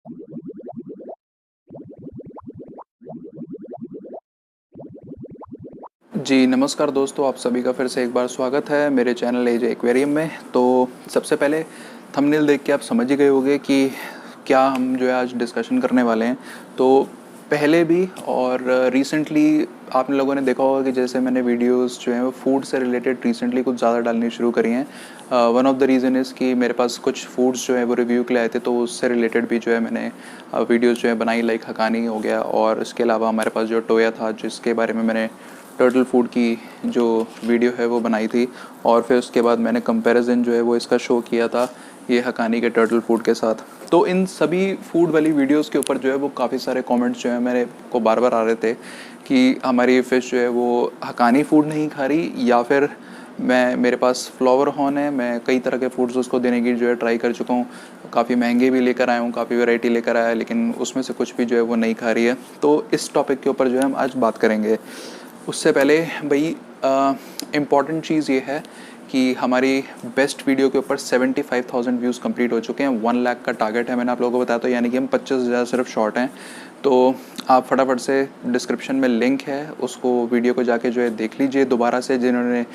जी, नमस्कार दोस्तों, आप सभी का फिर से एक बार स्वागत है मेरे चैनल एजे एक्वेरियम में। तो सबसे पहले थंबनेल देख के आप समझ ही गए होंगे कि क्या हम जो है आज डिस्कशन करने वाले हैं। तो पहले भी और रिसेंटली आप लोगों ने देखा होगा कि जैसे मैंने वीडियोस जो हैं वो फूड से रिलेटेड रिसेंटली कुछ ज़्यादा डालनी शुरू करी हैं। One of the reason is कि मेरे पास कुछ फूड्स जो है वो रिव्यू के लिए आए थे, तो उससे रिलेटेड भी जो है मैंने वीडियोज़ जो है बनाई, लाइक हकानी हो गया। और इसके अलावा हमारे पास जो टोया था, जिसके बारे में मैंने टर्टल फूड की जो वीडियो है वो बनाई थी। और फिर उसके बाद मैंने कंपैरिजन जो है वो इसका शो किया था ये हकानी के टर्टल फूड के साथ। तो इन सभी फूड वाली वीडियोस के ऊपर जो है वो काफ़ी सारे कमेंट्स जो है मेरे को बार बार आ रहे थे कि हमारी फ़िश जो है वो हकानी फूड नहीं खा रही, या फिर मेरे पास फ्लावर हॉर्न है, मैं कई तरह के फूड्स उसको देने की जो है ट्राई कर चुका हूँ, काफ़ी महंगे भी लेकर आया हूँ, काफ़ी वैरायटी लेकर आया, लेकिन उसमें से कुछ भी जो है वो नहीं खा रही है। तो इस टॉपिक के ऊपर जो है हम आज बात करेंगे। उससे पहले भाई इम्पॉर्टेंट चीज़ ये है कि हमारी बेस्ट वीडियो के ऊपर 75,000 व्यूज़ कंप्लीट हो चुके हैं। 1 लाख का टारगेट है, मैंने आप लोगों को बताया, तो यानी कि हम 25,000 सिर्फ शॉर्ट हैं। तो आप फटाफट से डिस्क्रिप्शन में लिंक है, उसको वीडियो को जाके जो है देख लीजिए दोबारा से। जिन्होंने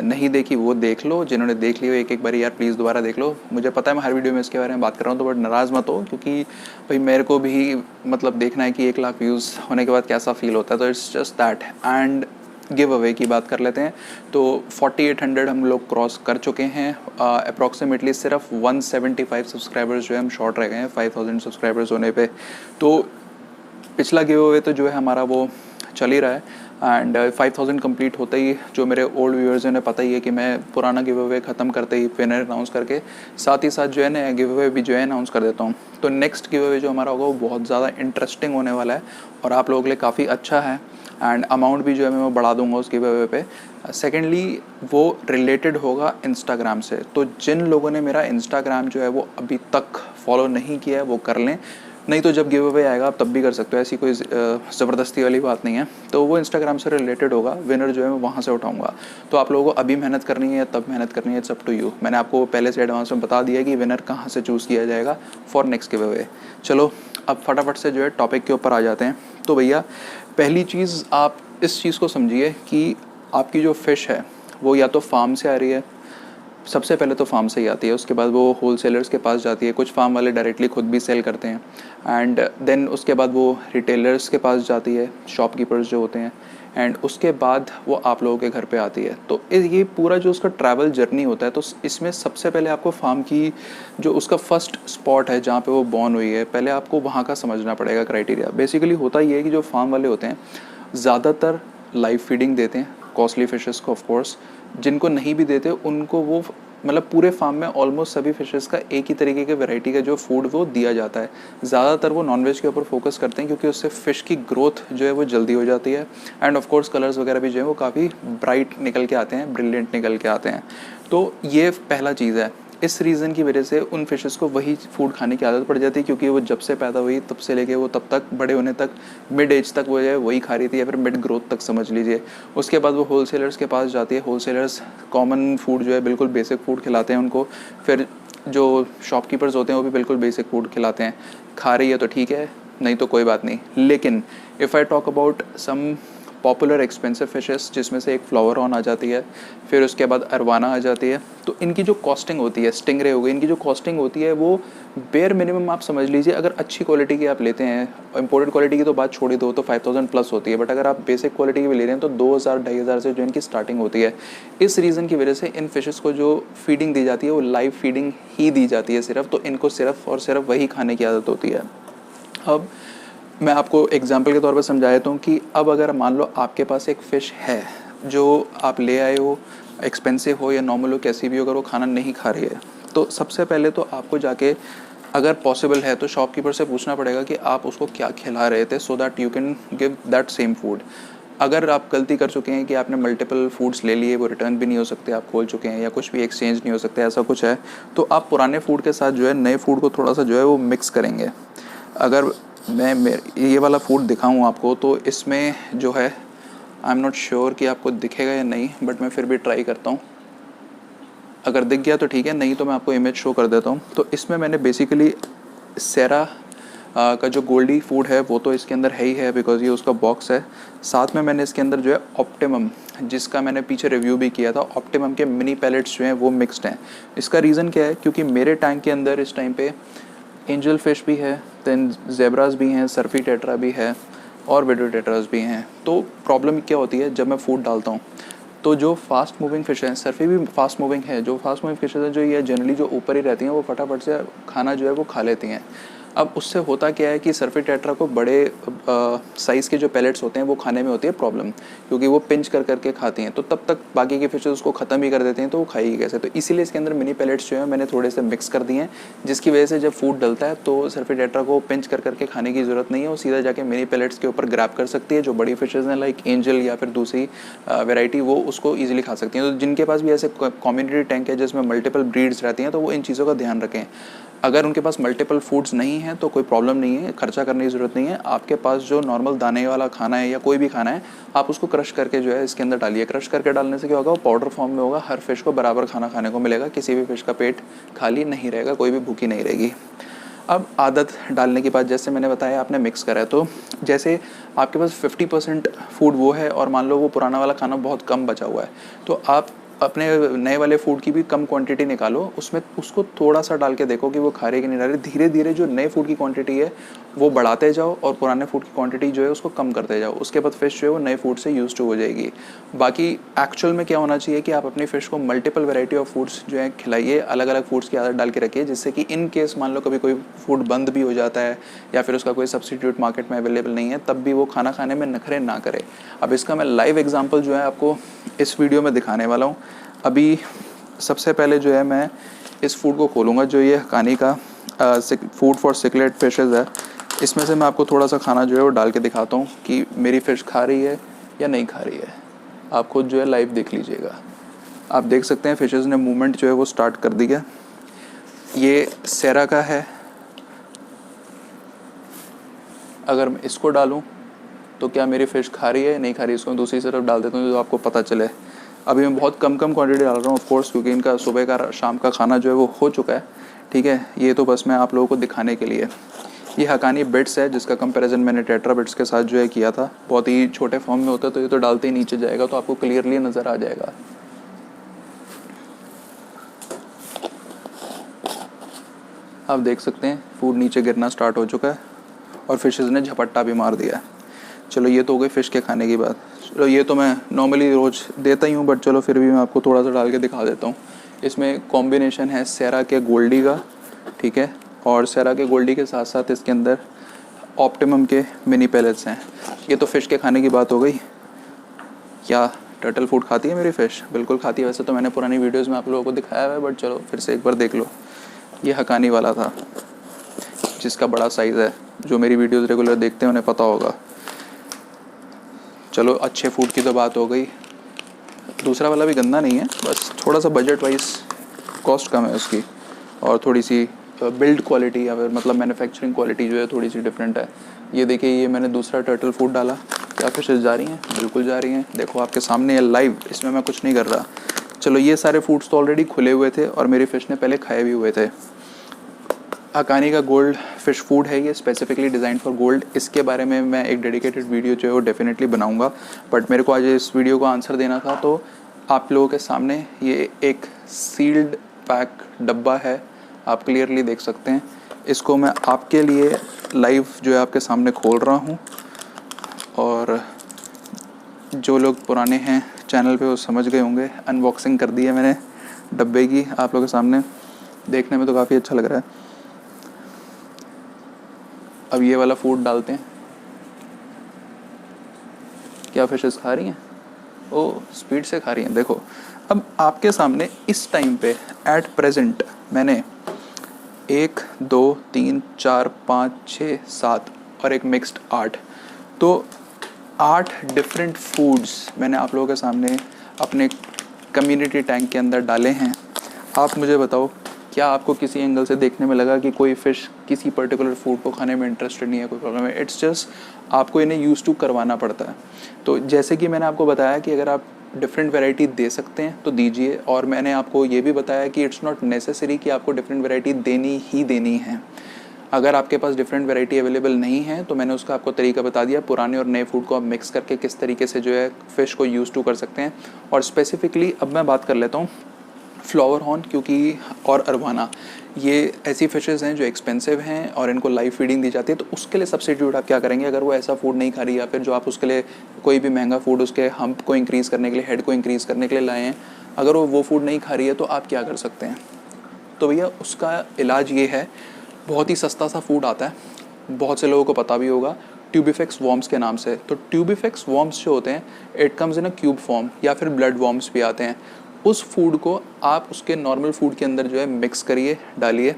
नहीं देखी वो देख लो, जिन्होंने देख ली हो एक एक बार यार प्लीज़ दोबारा देख लो। मुझे पता है मैं हर वीडियो में इसके बारे में बात कर रहा हूँ, तो बट नाराज़ मत हो, क्योंकि भाई मेरे को भी मतलब देखना है कि 1 लाख व्यूज़ होने के बाद कैसा फील होता है। तो it's just that. And give away की बात कर लेते हैं। तो 4800 हम लोग क्रॉस कर चुके हैं। अप्रॉक्सीमेटली सिर्फ 175 सब्सक्राइबर्स जो है हम शॉर्ट रह गए हैं 5000 सब्सक्राइबर्स होने पे। तो पिछला गिव अवे तो जो है हमारा वो चल ही रहा है। एंड 5000 कंप्लीट होते ही जो मेरे ओल्ड व्यूअर्स हैं उन्हें पता ही है कि मैं पुराना गिव अवे ख़त्म करते ही विनर अनाउंस करके साथ ही साथ जो है नया गिव अवे भी जो है अनाउंस कर देता हूँ। तो नेक्स्ट गिव अवे जो हमारा होगा वो बहुत ज़्यादा इंटरेस्टिंग होने वाला है और आप लोगों के लिए काफ़ी अच्छा है। एंड अमाउंट भी जो है मैं बढ़ा दूंगा उस गिव अवे पे। सेकेंडली वो रिलेटेड होगा इंस्टाग्राम से। तो जिन लोगों ने मेरा इंस्टाग्राम जो है वो अभी तक फॉलो नहीं किया है वो कर लें, नहीं तो जब गिव अवे आएगा आप तब भी कर सकते हो, ऐसी कोई ज़बरदस्ती वाली बात नहीं है। तो वो इंस्टाग्राम से रिलेटेड होगा, विनर जो है मैं वहाँ से उठाऊंगा। तो आप लोगों को अभी मेहनत करनी है या तब मेहनत करनी है, इट्स अप टू यू। मैंने आपको पहले से एडवांस में बता दिया कि विनर कहाँ से चूज़ किया जाएगा फॉर नेक्स्ट गिव अवे। चलो अब फटाफट से जो है टॉपिक के ऊपर आ जाते हैं। तो भैया पहली चीज़ आप इस चीज़ को समझिए कि आपकी जो फ़िश है वो या तो फार्म से आ रही है, सबसे पहले तो फार्म से ही आती है, उसके बाद वो होल सेलर्स के पास जाती है, कुछ फार्म वाले डायरेक्टली खुद भी सेल करते हैं। एंड देन उसके बाद वो रिटेलर्स के पास जाती है, शॉपकीपर्स जो होते हैं, एंड उसके बाद वो आप लोगों के घर पे आती है। तो ये पूरा जो उसका ट्रैवल जर्नी होता है, तो इसमें सबसे पहले आपको फार्म की जो उसका फर्स्ट स्पॉट है जहाँ पे वो बॉर्न हुई है, पहले आपको वहाँ का समझना पड़ेगा क्राइटेरिया। बेसिकली होता ये है कि जो फार्म वाले होते हैं ज़्यादातर लाइव फीडिंग देते हैं कॉस्टली फिशेस को, ऑफ कोर्स। जिनको नहीं भी देते उनको वो मतलब पूरे फार्म में ऑलमोस्ट सभी फिशेस का एक ही तरीके के वैरायटी का जो फूड वो दिया जाता है। ज़्यादातर वो नॉनवेज के ऊपर फोकस करते हैं क्योंकि उससे फ़िश की ग्रोथ जो है वो जल्दी हो जाती है। एंड ऑफ कोर्स कलर्स वगैरह भी जो है वो काफ़ी ब्राइट निकल के आते हैं, ब्रिलियंट निकल के आते हैं। तो ये पहला चीज़ है। इस रीज़न की वजह से उन फिशेस को वही फूड खाने की आदत पड़ जाती है, क्योंकि वो जब से पैदा हुई तब से लेके वो तब तक बड़े होने तक, मिड एज तक वो जो है वही खा रही थी, या फिर मिड ग्रोथ तक समझ लीजिए। उसके बाद वो होल सेलर्स के पास जाती है, होल सेलर्स कॉमन फूड जो है बिल्कुल बेसिक फूड खिलाते हैं उनको। फिर जो शॉपकीपर्स होते हैं वो भी बिल्कुल बेसिक फूड खिलाते हैं। खा रही है तो ठीक है, नहीं तो कोई बात नहीं। लेकिन if I talk about some popular expensive fishes, जिसमें से एक फ्लावर ऑन आ जाती है, फिर उसके बाद अरवाना आ जाती है, तो इनकी जो कॉस्टिंग होती है, स्टिंगरे हो गई, इनकी जो कॉस्टिंग होती है वो बेयर मिनिमम आप समझ लीजिए, अगर अच्छी क्वालिटी की आप लेते हैं, इंपोर्टेड क्वालिटी की तो बात छोड़ ही दो, तो 5000 प्लस होती है। बट अगर आप बेसिक क्वालिटी की भी ले रहे हैं तो 2000 2500 से जो इनकी स्टार्टिंग होती है। इस रीज़न की वजह से इन फिशेस को जो फीडिंग दी जाती है वो लाइव फीडिंग ही दी जाती है सिर्फ, तो इनको सिर्फ और सिर्फ वही खाने की आदत होती है। अब मैं आपको एग्जांपल के तौर पर समझा देता हूँ कि अब अगर मान लो आपके पास एक फ़िश है जो आप ले आए हो, एक्सपेंसिव हो या नॉर्मल हो, कैसी भी हो, अगर वो खाना नहीं खा रही है, तो सबसे पहले तो आपको जाके अगर पॉसिबल है तो शॉपकीपर से पूछना पड़ेगा कि आप उसको क्या खिला रहे थे, so that you can give that same food. अगर आप गलती कर चुके हैं कि आपने मल्टीपल फूड्स ले लिए, वो रिटर्न भी नहीं हो सकते, आप खोल चुके हैं, या कुछ भी एक्सचेंज नहीं हो सकते, ऐसा कुछ है, तो आप पुराने फूड के साथ जो है नए फूड को थोड़ा सा जो है वो मिक्स करेंगे। अगर मैं ये वाला फूड दिखाऊं आपको, तो इसमें जो है आई एम नॉट श्योर कि आपको दिखेगा या नहीं, बट मैं फिर भी ट्राई करता हूं। अगर दिख गया तो ठीक है, नहीं तो मैं आपको इमेज शो कर देता हूं। तो इसमें मैंने बेसिकली सेरा का जो गोल्डी फूड है वो तो इसके अंदर है ही है, बिकॉज ये उसका बॉक्स है। साथ में मैंने इसके अंदर जो है ऑप्टिमम, जिसका मैंने पीछे रिव्यू भी किया था, ऑप्टिमम के मिनी पैलेट्स जो हैं वो मिक्सड हैं। इसका रीज़न क्या है, क्योंकि मेरे टैंक के अंदर इस टाइम पे एंजल फिश भी है, देन जेब्रास भी हैं, सर्फी टेट्रा भी है और विडो टेट्रास भी हैं। तो प्रॉब्लम क्या होती है, जब मैं फूड डालता हूँ तो जो फास्ट मूविंग फिश हैं, सर्फी भी फास्ट मूविंग है, जो फास्ट मूविंग फिशेज हैं जो ये जनरली जो ऊपर ही रहती हैं वो फटाफट से खाना जो है वो खा लेती हैं। अब उससे होता क्या है कि सर्फी टेट्रा को बड़े साइज़ के जो पैलेट्स होते हैं वो खाने में होती है प्रॉब्लम, क्योंकि वो पिंच कर करके खाती हैं, तो तब तक बाकी की फिशेज उसको ख़त्म ही कर देते हैं, तो वो खाएगी कैसे। तो इसीलिए इसके अंदर मिनी पैलेट्स जो है मैंने थोड़े से मिक्स कर दिए हैं, जिसकी वजह से जब फूड डलता है तो सर्फी टेट्रा को पिंच कर करके खाने की ज़रूरत नहीं है, वो सीधा जाके मिनी पैलेट्स के ऊपर ग्रैब कर सकती है। जो बड़ी फिशेज़ हैं लाइक एंजल या फिर दूसरी वेराइटी, वो उसको ईजिली खा सकती हैं। तो जिनके पास भी ऐसे कम्युनिटी टैंक है जिसमें मल्टीपल ब्रीड्स रहती हैं, तो वो इन चीज़ों का ध्यान रखें। अगर उनके पास मल्टीपल फूड्स नहीं है तो कोई प्रॉब्लम नहीं है, खर्चा करने की ज़रूरत नहीं है। आपके पास जो नॉर्मल दाने वाला खाना है या कोई भी खाना है, आप उसको क्रश करके जो है इसके अंदर डालिए। क्रश करके डालने से क्या होगा, वो पाउडर फॉर्म में होगा, हर फिश को बराबर खाना खाने को मिलेगा, किसी भी फिश का पेट खाली नहीं रहेगा, कोई भी भूखी नहीं रहेगी। अब आदत डालने के बाद, जैसे मैंने बताया आपने मिक्स करा है, तो जैसे आपके पास 50% फूड वो है और मान लो वो पुराना वाला खाना बहुत कम बचा हुआ है, तो आप अपने नए वाले फूड की भी कम क्वांटिटी निकालो, उसमें उसको थोड़ा सा डाल के देखो कि वो खा रही कि नहीं खा रही। धीरे धीरे जो नए फूड की क्वांटिटी है वो बढ़ाते जाओ और पुराने फूड की क्वांटिटी जो है उसको कम करते जाओ। उसके बाद फिश जो है वो नए फूड से यूज टू हो जाएगी। बाकी एक्चुअल में क्या होना चाहिए कि आप अपनी फिश को मल्टीपल वैरायटी ऑफ फूड्स जो है खिलाइए, अलग अलग फूड्स की आदत डाल के रखिए, जिससे कि इन केस मान लो कभी कोई फूड बंद भी हो जाता है या फिर उसका कोई सब्सटीट्यूट मार्केट में अवेलेबल नहीं है, तब भी वो खाना खाने में नखरे ना करे। अब इसका मैं लाइव एग्जाम्पल जो है आपको इस वीडियो में दिखाने वाला हूँ। अभी सबसे पहले जो है मैं इस फूड को खोलूँगा, जो ये हकानी का फूड फॉर सिकलेट फिशेज़ है। इसमें से मैं आपको थोड़ा सा खाना जो है वो डाल के दिखाता हूँ कि मेरी फ़िश खा रही है या नहीं खा रही है। आप खुद जो है लाइव देख लीजिएगा। आप देख सकते हैं फिशेज़ ने मूवमेंट जो है वो स्टार्ट कर दिया। ये सेरा का है। अगर मैं इसको डालूँ तो क्या मेरी फ़िश खा रही है या नहीं खा रही है, इसको मैं दूसरी तरफ डाल देता हूँ तो आपको पता चले। अभी मैं बहुत कम क्वांटिटी डाल रहा हूँ ऑफ कोर्स, क्योंकि इनका सुबह का शाम का खाना जो है वो हो चुका है। ठीक है, ये तो बस मैं आप लोगों को दिखाने के लिए। ये हकानी बिट्स है जिसका कंपैरिजन मैंने टेट्रा बिट्स के साथ जो है किया था। बहुत ही छोटे फॉर्म में होता है, तो ये तो डालते ही नीचे जाएगा, तो आपको क्लियरली नज़र आ जाएगा। आप देख सकते हैं फूड नीचे गिरना स्टार्ट हो चुका है और फिशेज़ ने झपट्टा भी मार दिया। चलो ये तो हो गई फ़िश के खाने की बात। चलो ये तो मैं नॉर्मली रोज़ देता ही हूँ, बट चलो फिर भी मैं आपको थोड़ा सा डाल के दिखा देता हूँ। इसमें कॉम्बिनेशन है सेरा के गोल्डी का, ठीक है, और सेरा के गोल्डी के साथ साथ इसके अंदर ऑप्टिमम के मिनी पैलेट्स हैं। ये तो फ़िश के खाने की बात हो गई। क्या टर्टल फूड खाती है मेरी फ़िश? बिल्कुल खाती है। वैसे तो मैंने पुरानी वीडियोज़ में आप लोगों को दिखाया है, बट चलो फिर से एक बार देख लो। ये हकानी वाला था जिसका बड़ा साइज़ है, जो मेरी वीडियोज़ रेगुलर देखते हैं उन्हें पता होगा। चलो अच्छे फूड की तो बात हो गई। दूसरा वाला भी गंदा नहीं है, बस थोड़ा सा बजट वाइज कॉस्ट कम है उसकी, और थोड़ी सी बिल्ड क्वालिटी या फिर मतलब मैन्युफैक्चरिंग क्वालिटी जो है थोड़ी सी डिफरेंट है। ये देखिए, ये मैंने दूसरा टर्टल फूड डाला। क्या फिशेज जा रही हैं? बिल्कुल जा रही हैं। देखो आपके सामने है लाइव, इसमें मैं कुछ नहीं कर रहा। चलो ये सारे फूड्स तो ऑलरेडी खुले हुए थे और मेरी फ़िश ने पहले खाए भी हुए थे। हकानी का गोल्ड फ़िश फूड है, ये स्पेसिफिकली डिज़ाइन फॉर गोल्ड। इसके बारे में मैं एक डेडिकेटेड वीडियो जो है वो डेफिनेटली बनाऊंगा, बट मेरे को आज इस वीडियो को आंसर देना था, तो आप लोगों के सामने ये एक सील्ड पैक डब्बा है, आप क्लियरली देख सकते हैं। इसको मैं आपके लिए लाइव जो है आपके सामने खोल रहा हूँ, और जो लोग पुराने हैं चैनल पे वो समझ गए होंगे। अनबॉक्सिंग कर दी है मैंने डब्बे की आप लोगों के सामने, देखने में तो काफ़ी अच्छा लग रहा है। अब ये वाला फूड डालते हैं। क्या फिशेस खा रही हैं? ओ स्पीड से खा रही हैं। देखो अब आपके सामने इस टाइम पे एट प्रेजेंट मैंने 1 2 3 4 5 6 7 और एक मिक्स्ड 8, तो 8 डिफरेंट फूड्स मैंने आप लोगों के सामने अपने कम्युनिटी टैंक के अंदर डाले हैं। आप मुझे बताओ, क्या आपको किसी एंगल से देखने में लगा कि कोई फ़िश किसी पर्टिकुलर फूड को खाने में इंटरेस्टेड नहीं है, कोई प्रॉब्लम है? इट्स जस्ट आपको इन्हें यूज़ टू करवाना पड़ता है। तो जैसे कि मैंने आपको बताया कि अगर आप डिफरेंट वैरायटी दे सकते हैं तो दीजिए, और मैंने आपको ये भी बताया कि इट्स नॉट नेसेसरी कि आपको डिफरेंट वैरायटी देनी ही देनी है। अगर आपके पास डिफरेंट वैरायटी अवेलेबल नहीं है तो मैंने उसका आपको तरीका बता दिया, पुराने और नए फूड को आप मिक्स करके किस तरीके से जो है फ़िश को यूज़ टू कर सकते हैं। और स्पेसिफिकली अब मैं बात कर लेता हूँ फ्लावर हॉर्न, क्योंकि और अरवाना, ये ऐसी फ़िशेज़ हैं जो एक्सपेंसिव हैं और इनको लाइव फीडिंग दी जाती है। तो उसके लिए सब्स्टिट्यूट आप क्या करेंगे, अगर वो ऐसा फूड नहीं खा रही या फिर जो आप उसके लिए कोई भी महंगा फूड उसके हम्प को इंक्रीज़ करने के लिए, हेड को इंक्रीज़ करने के लिए लाए हैं, अगर वो फूड नहीं खा रही है तो आप क्या कर सकते हैं। तो भैया उसका इलाज ये है, बहुत ही सस्ता सा फूड आता है, बहुत से लोगों को पता भी होगा, ट्यूबिफेक्स वॉर्म्स के नाम से। तो ट्यूबिफेक्स वॉर्म्स जो होते हैं it comes in a cube form, या फिर ब्लड वॉर्म्स भी आते हैं। उस फूड को आप उसके नॉर्मल फूड के अंदर जो है मिक्स करिए, डालिए,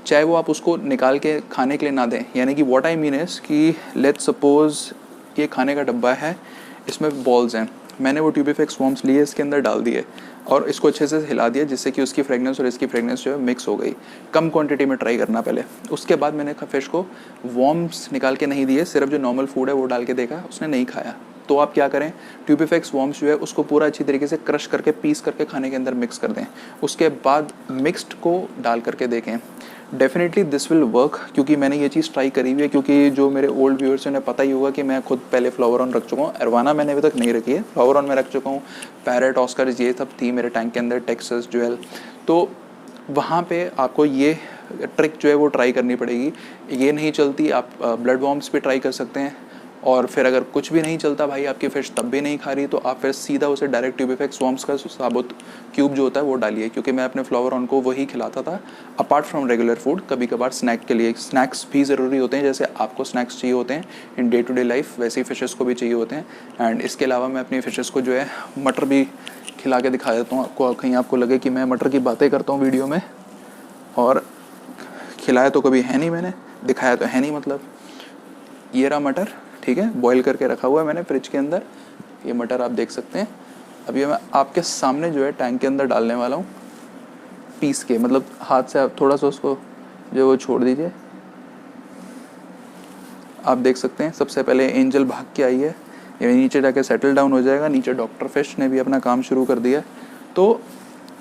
चाहे वो आप उसको निकाल के खाने के लिए ना दें। यानी कि व्हाट आई मीन इज़ कि लेट्स सपोज ये खाने का डब्बा है, इसमें बॉल्स हैं, मैंने वो ट्यूबिफेक्स वॉर्म्स लिए, इसके अंदर डाल दिए और इसको अच्छे से हिला दिया जिससे कि उसकी फ्रेगनेंस और इसकी फ्रेगनेंस जो है मिक्स हो गई। कम क्वांटिटी में ट्राई करना पहले। उसके बाद मैंने फिश को वॉर्म्स निकाल के नहीं दिए, सिर्फ जो नॉर्मल फूड है वो डाल के देखा, उसने नहीं खाया। तो आप क्या करें, ट्यूबिफेक्स वॉर्म्स जो है उसको पूरा अच्छी तरीके से क्रश करके पीस करके खाने के अंदर मिक्स कर दें। उसके बाद मिक्स्ड को डाल करके देखें, डेफिनेटली दिस विल वर्क, क्योंकि मैंने ये चीज़ ट्राई करी हुई है। क्योंकि जो मेरे ओल्ड व्यूअर्स हैं उन्हें पता ही होगा कि मैं खुद पहले फ्लावर ऑन रख चुका हूँ, अरवाना मैंने अभी तक नहीं रखी है, फ्लावर ऑन में रख चुका हूँ, पैरेट, ऑस्कर, ये सब थी मेरे टैंक के अंदर, टेक्सस, ज्वेल। तो वहाँ पे आपको ये ट्रिक जो है वो ट्राई करनी पड़ेगी। ये नहीं चलती, आप ब्लड वॉर्म्स भी ट्राई कर सकते हैं। और फिर अगर कुछ भी नहीं चलता भाई, आपकी फ़िश तब भी नहीं खा रही, तो आप फिर सीधा उसे डायरेक्ट ट्यूबिफेक्स वॉर्म्स का साबुत क्यूब जो होता है वो डालिए। क्योंकि मैं अपने फ्लावर ऑन को वही खिलाता था अपार्ट फ्रॉम रेगुलर फूड। कभी कभार स्नैक के लिए, स्नैक्स भी ज़रूरी होते हैं, जैसे आपको स्नैक्स चाहिए होते हैं in day to day life, वैसे ही फ़िशेज़ को भी चाहिए होते हैं। एंड इसके अलावा मैं अपनी फ़िशेज़ को जो है मटर भी खिला के दिखा देता हूँ आपको, कहीं आपको लगे कि मैं मटर की बातें करता हूँ वीडियो में, और खिलाया तो कभी है नहीं मैंने, दिखाया तो है नहीं। मतलब ये रहा मटर, ठीक है, बॉईल करके रखा हुआ है मैंने फ्रिज के अंदर। ये मटर आप देख सकते हैं, अभी मैं आपके सामने जो है टैंक के अंदर डालने वाला हूँ, पीस के, मतलब हाथ से आप थोड़ा सा उसको जो वो छोड़ दीजिए। आप देख सकते हैं सबसे पहले एंजल भाग के आई है, ये नीचे जाके सेटल डाउन हो जाएगा। नीचे डॉक्टर फिश ने भी अपना काम शुरू कर दिया। तो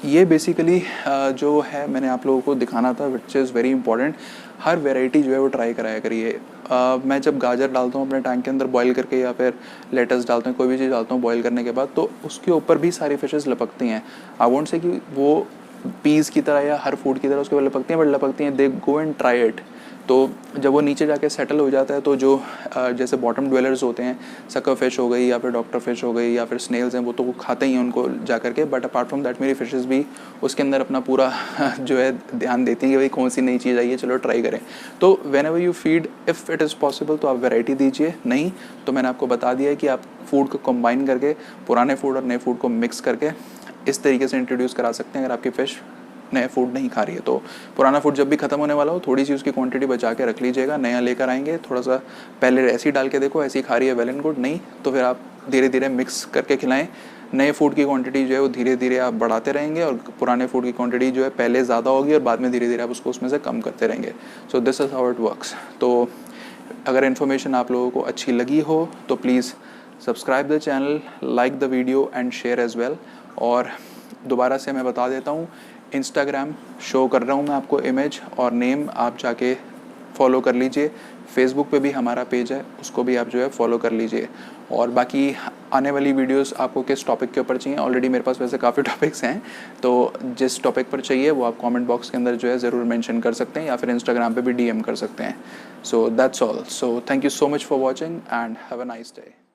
ये बेसिकली जो है मैंने आप लोगों को दिखाना था, which is very important. Her variety जो है वो ट्राई कराया करिए। मैं जब गाजर डालता हूँ अपने टैंक के अंदर बॉईल करके, या फिर लेटस डालता हूँ, कोई भी चीज़ डालता हूँ बॉईल करने के बाद, तो उसके ऊपर भी सारी फिशेस लपकती हैं। आई वोंट से कि वो पीस की तरह या हर फूड की तरह उसके ऊपर लपकती हैं, बट लपकती हैं, दे गो एंड ट्राई इट। तो जब वो नीचे जाके सेटल हो जाता है तो जो जैसे बॉटम ड्वेलर्स होते हैं, सकर फिश हो गई या फिर डॉक्टर फिश हो गई या फिर स्नेल्स हैं, वो तो वो खाते ही हैं उनको जा करके। बट अपार्ट फ्रॉम दैट मेरी फिशेस भी उसके अंदर अपना पूरा जो है ध्यान देती हैं कि भाई कौन सी नई चीज़ आई है, चलो ट्राई करें। तो when ever you feed, if it is possible तो आप वैरायटी दीजिए, नहीं तो मैंने आपको बता दिया है कि आप फूड को कंबाइन करके, पुराने फूड और नए फूड को मिक्स करके इस तरीके से इंट्रोड्यूस करा सकते हैं। अगर आपकी फ़िश नया फूड नहीं खा रही है तो पुराना फूड जब भी ख़त्म होने वाला हो थोड़ी सी उसकी क्वांटिटी बचा के रख लीजिएगा, नया लेकर आएंगे, थोड़ा सा पहले ऐसी डाल के देखो, ऐसी खा रही है वेल एंड गुड, नहीं तो फिर आप धीरे धीरे मिक्स करके खिलाएं। नए फूड की क्वांटिटी जो है वो धीरे धीरे आप बढ़ाते रहेंगे और पुराने फूड की क्वांटिटी जो है पहले ज़्यादा होगी और बाद में धीरे धीरे आप उसको उसमें से कम करते रहेंगे। So this is how it works. तो अगर इन्फॉर्मेशन आप लोगों को अच्छी लगी हो तो please subscribe the channel, like the video and share as well. और दोबारा से मैं बता देता हूँ, इंस्टाग्राम शो कर रहा हूँ मैं आपको इमेज और नेम, आप जाके फॉलो कर लीजिए। फेसबुक पे भी हमारा पेज है, उसको भी आप जो है फॉलो कर लीजिए। और बाकी आने वाली वीडियोस आपको किस टॉपिक के ऊपर चाहिए, ऑलरेडी मेरे पास वैसे काफ़ी टॉपिक्स हैं, तो जिस टॉपिक पर चाहिए वो आप कमेंट बॉक्स के अंदर जो है ज़रूर मेंशन कर सकते हैं, या फिर इंस्टाग्राम पे भी DM कर सकते हैं। So that's all. So thank you so much for watching and have a nice day.